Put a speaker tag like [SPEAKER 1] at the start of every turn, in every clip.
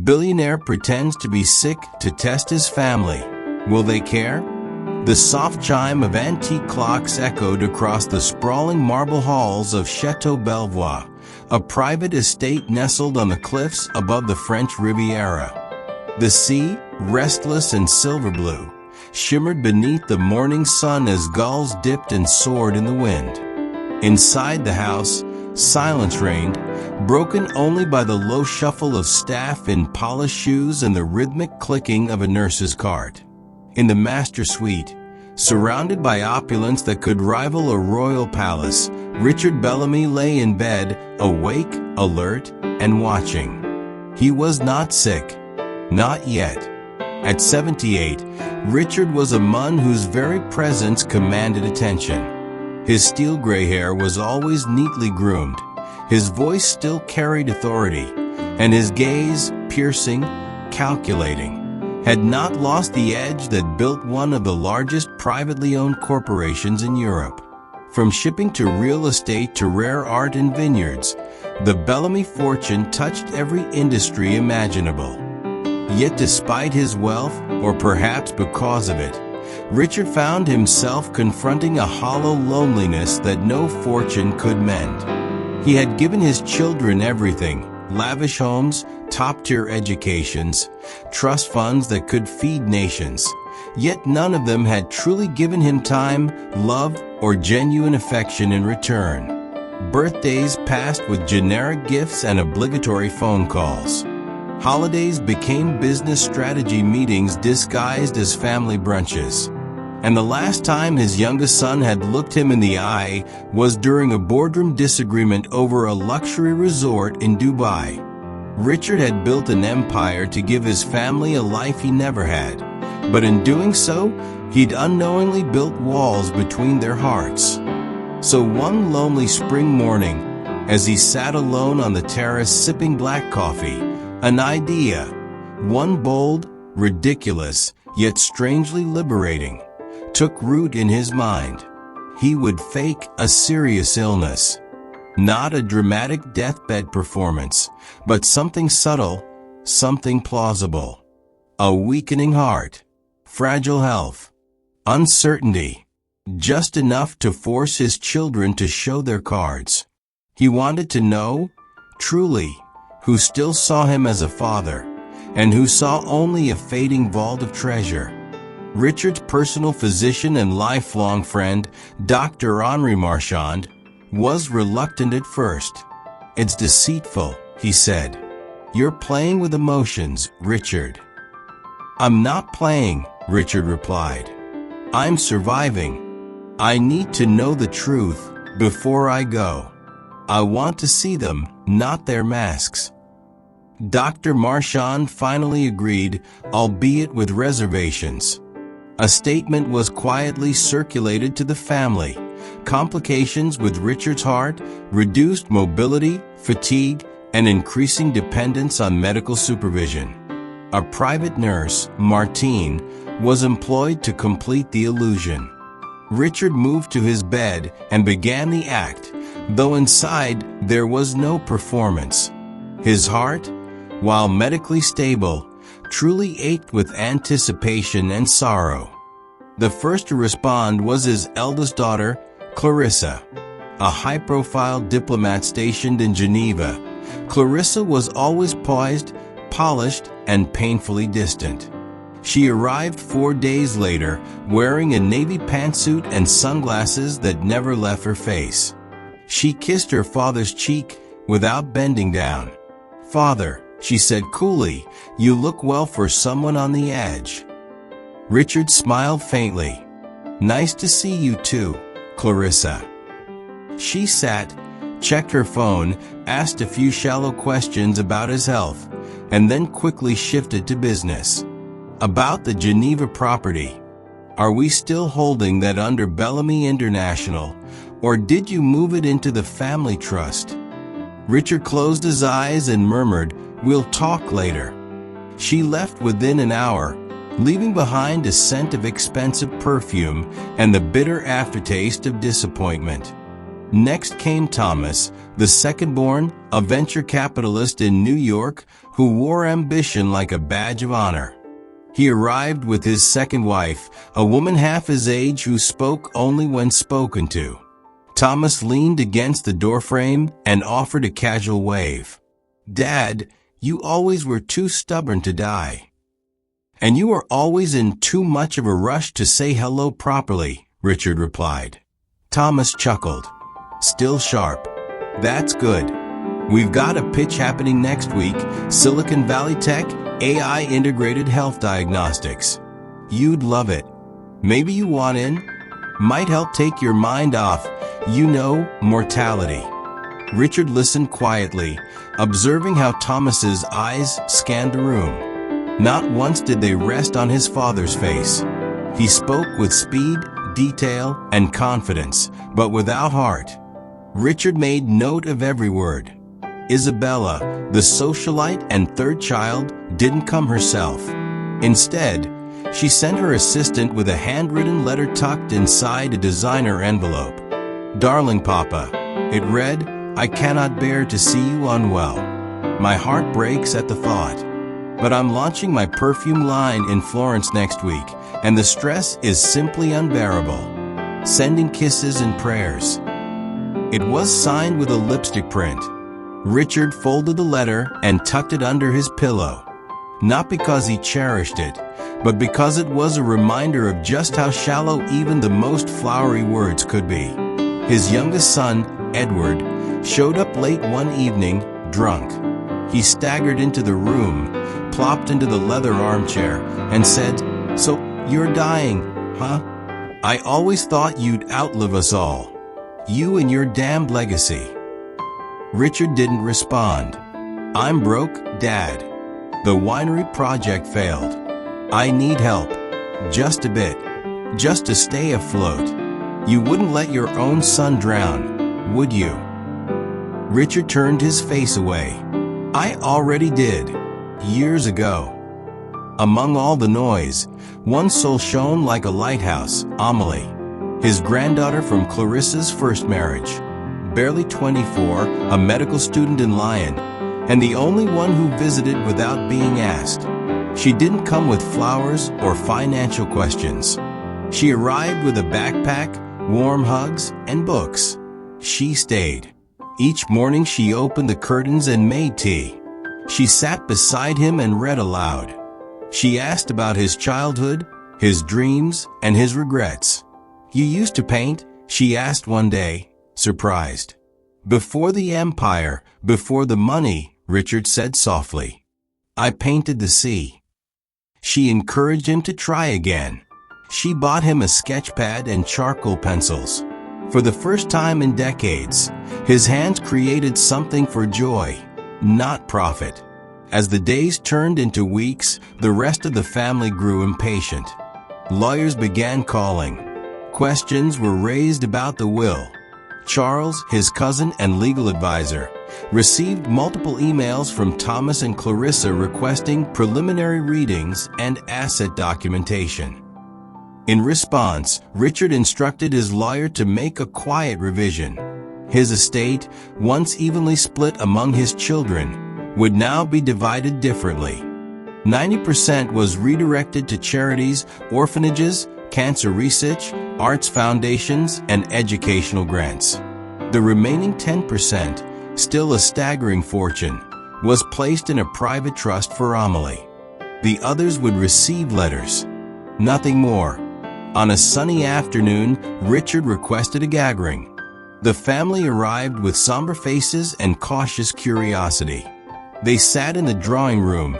[SPEAKER 1] Billionaire pretends to be sick to test his family. Will they care? The soft chime of antique clocks echoed across the sprawling marble halls of Chateau Belvoir, a private estate nestled on the cliffs above the French Riviera. The sea, restless and silver blue, shimmered beneath the morning sun as gulls dipped and soared in the wind. Inside the house, silence reigned, broken only by the low shuffle of staff in polished shoes and the rhythmic clicking of a nurse's cart. In the master suite, surrounded by opulence that could rival a royal palace, Richard Bellamy lay in bed, awake, alert, and watching. He was not sick. Not yet. At 78, Richard was a man whose very presence commanded attention. His steel gray hair was always neatly groomed. His voice still carried authority, and his gaze, piercing, calculating, had not lost the edge that built one of the largest privately owned corporations in Europe. From shipping to real estate to rare art and vineyards, the Bellamy fortune touched every industry imaginable. Yet despite his wealth, or perhaps because of it, Richard found himself confronting a hollow loneliness that no fortune could mend. He had given his children everything: lavish homes, top-tier educations, trust funds that could feed nations. Yet none of them had truly given him time, love, or genuine affection in return. Birthdays passed with generic gifts and obligatory phone calls. Holidays became business strategy meetings disguised as family brunches. And the last time his youngest son had looked him in the eye was during a boardroom disagreement over a luxury resort in Dubai. Richard had built an empire to give his family a life he never had, but in doing so, he'd unknowingly built walls between their hearts. So one lonely spring morning, as he sat alone on the terrace sipping black coffee, an idea, one bold, ridiculous, yet strangely liberating, took root in his mind. He would fake a serious illness. Not a dramatic deathbed performance, but something subtle, something plausible. A weakening heart, fragile health, uncertainty, just enough to force his children to show their cards. He wanted to know, truly, who still saw him as a father, and who saw only a fading vault of treasure. Richard's personal physician and lifelong friend, Dr. Henri Marchand, was reluctant at first. "It's deceitful," he said. "You're playing with emotions, Richard." "I'm not playing," Richard replied. "I'm surviving. I need to know the truth before I go. I want to see them, not their masks." Dr. Marchand finally agreed, albeit with reservations. A statement was quietly circulated to the family. Complications with Richard's heart, reduced mobility, fatigue, and increasing dependence on medical supervision. A private nurse, Martine, was employed to complete the illusion. Richard moved to his bed and began the act, though inside there was no performance. His heart, while medically stable, truly ached with anticipation and sorrow. The first to respond was his eldest daughter, Clarissa, a high-profile diplomat stationed in Geneva. Clarissa was always poised, polished, and painfully distant. She arrived 4 days later, wearing a navy pantsuit and sunglasses that never left her face. She kissed her father's cheek without bending down. "Father," she said coolly, "you look well for someone on the edge." Richard smiled faintly. "Nice to see you too, Clarissa." She sat, checked her phone, asked a few shallow questions about his health, and then quickly shifted to business. "About the Geneva property. Are we still holding that under Bellamy International, or did you move it into the family trust?" Richard closed his eyes and murmured, "We'll talk later." She left within an hour, leaving behind a scent of expensive perfume and the bitter aftertaste of disappointment. Next came Thomas, the second-born, a venture capitalist in New York who wore ambition like a badge of honor. He arrived with his second wife, a woman half his age who spoke only when spoken to. Thomas leaned against the doorframe and offered a casual wave. "Dad, you always were too stubborn to die. And you were always in too much of a rush to say hello properly," Richard replied. Thomas chuckled. "Still sharp. That's good. We've got a pitch happening next week, Silicon Valley Tech, AI integrated health diagnostics. You'd love it. Maybe you want in? Might help take your mind off, mortality." Richard listened quietly, observing how Thomas's eyes scanned the room. Not once did they rest on his father's face. He spoke with speed, detail, and confidence, but without heart. Richard made note of every word. Isabella, the socialite and third child, didn't come herself. Instead, she sent her assistant with a handwritten letter tucked inside a designer envelope. "Darling Papa," it read, "I cannot bear to see you unwell. My heart breaks at the thought. But I'm launching my perfume line in Florence next week, and the stress is simply unbearable. Sending kisses and prayers." It was signed with a lipstick print. Richard folded the letter and tucked it under his pillow. Not because he cherished it, but because it was a reminder of just how shallow even the most flowery words could be. His youngest son, Edward, showed up late one evening, drunk. He staggered into the room, plopped into the leather armchair, and said, "So, you're dying, huh? I always thought you'd outlive us all. You and your damned legacy." Richard didn't respond. "I'm broke, Dad. The winery project failed. I need help. Just a bit. Just to stay afloat. You wouldn't let your own son drown, would you?" Richard turned his face away. "I already did. Years ago." Among all the noise, one soul shone like a lighthouse, Amelie, his granddaughter from Clarissa's first marriage. Barely 24, a medical student in Lyon, and the only one who visited without being asked. She didn't come with flowers or financial questions. She arrived with a backpack, warm hugs, and books. She stayed. Each morning she opened the curtains and made tea. She sat beside him and read aloud. She asked about his childhood, his dreams, and his regrets. "You used to paint?" she asked one day, surprised. "Before the empire, before the money," Richard said softly. "I painted the sea." She encouraged him to try again. She bought him a sketch pad and charcoal pencils. For the first time in decades, his hands created something for joy, not profit. As the days turned into weeks, the rest of the family grew impatient. Lawyers began calling. Questions were raised about the will. Charles, his cousin and legal advisor, received multiple emails from Thomas and Clarissa requesting preliminary readings and asset documentation. In response, Richard instructed his lawyer to make a quiet revision. His estate, once evenly split among his children, would now be divided differently. 90% was redirected to charities, orphanages, cancer research, arts foundations, and educational grants. The remaining 10%, still a staggering fortune, was placed in a private trust for Amelie. The others would receive letters. Nothing more. On a sunny afternoon, Richard requested a gathering. The family arrived with somber faces and cautious curiosity. They sat in the drawing room,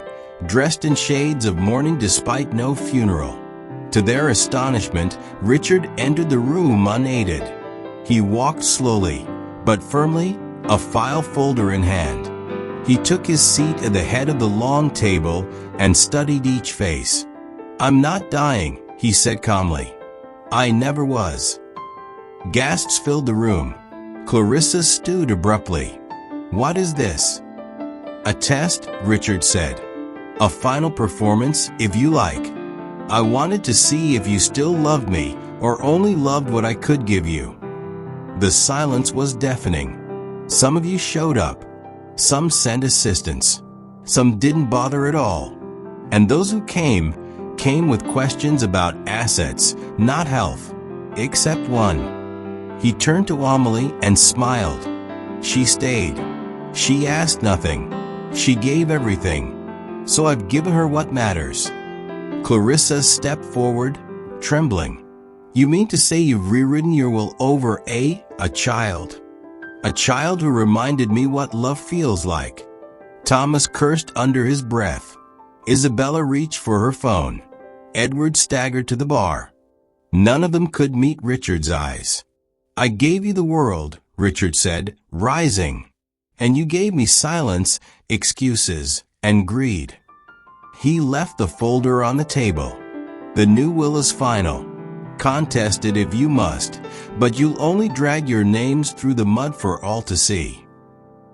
[SPEAKER 1] dressed in shades of mourning despite no funeral. To their astonishment, Richard entered the room unaided. He walked slowly, but firmly, a file folder in hand. He took his seat at the head of the long table and studied each face. "I'm not dying," he said calmly. "I never was." Gasps filled the room. Clarissa stood abruptly. "What is this?" "A test," Richard said. "A final performance, if you like. I wanted to see if you still loved me or only loved what I could give you." The silence was deafening. Some of you showed up. Some sent assistance. Some didn't bother at all. And those who came with questions about assets, not health. Except one. He turned to Amelie and smiled. She stayed. She asked nothing. She gave everything. So I've given her what matters. Clarissa stepped forward, trembling. You mean to say you've rewritten your will over a child? A child who reminded me what love feels like. Thomas cursed under his breath. Isabella reached for her phone. Edward staggered to the bar. None of them could meet Richard's eyes. I gave you the world, Richard said, rising. And you gave me silence, excuses, and greed. He left the folder on the table. The new will is final. Contest it if you must, but you'll only drag your names through the mud for all to see.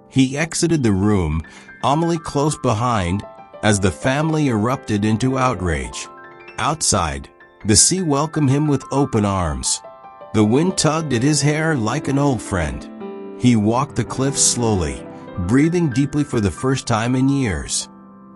[SPEAKER 1] He exited the room, Amelie close behind, as the family erupted into outrage. Outside, the sea welcomed him with open arms. The wind tugged at his hair like an old friend. He walked the cliffs slowly, breathing deeply for the first time in years.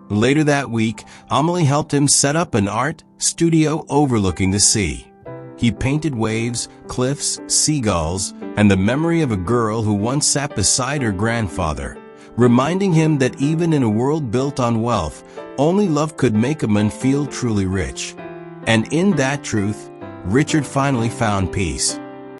[SPEAKER 1] Later that week, Amelie helped him set up an art studio overlooking the sea. He painted waves, cliffs, seagulls, and the memory of a girl who once sat beside her grandfather, reminding him that even in a world built on wealth, only love could make a man feel truly rich. And in that truth, Richard finally found peace.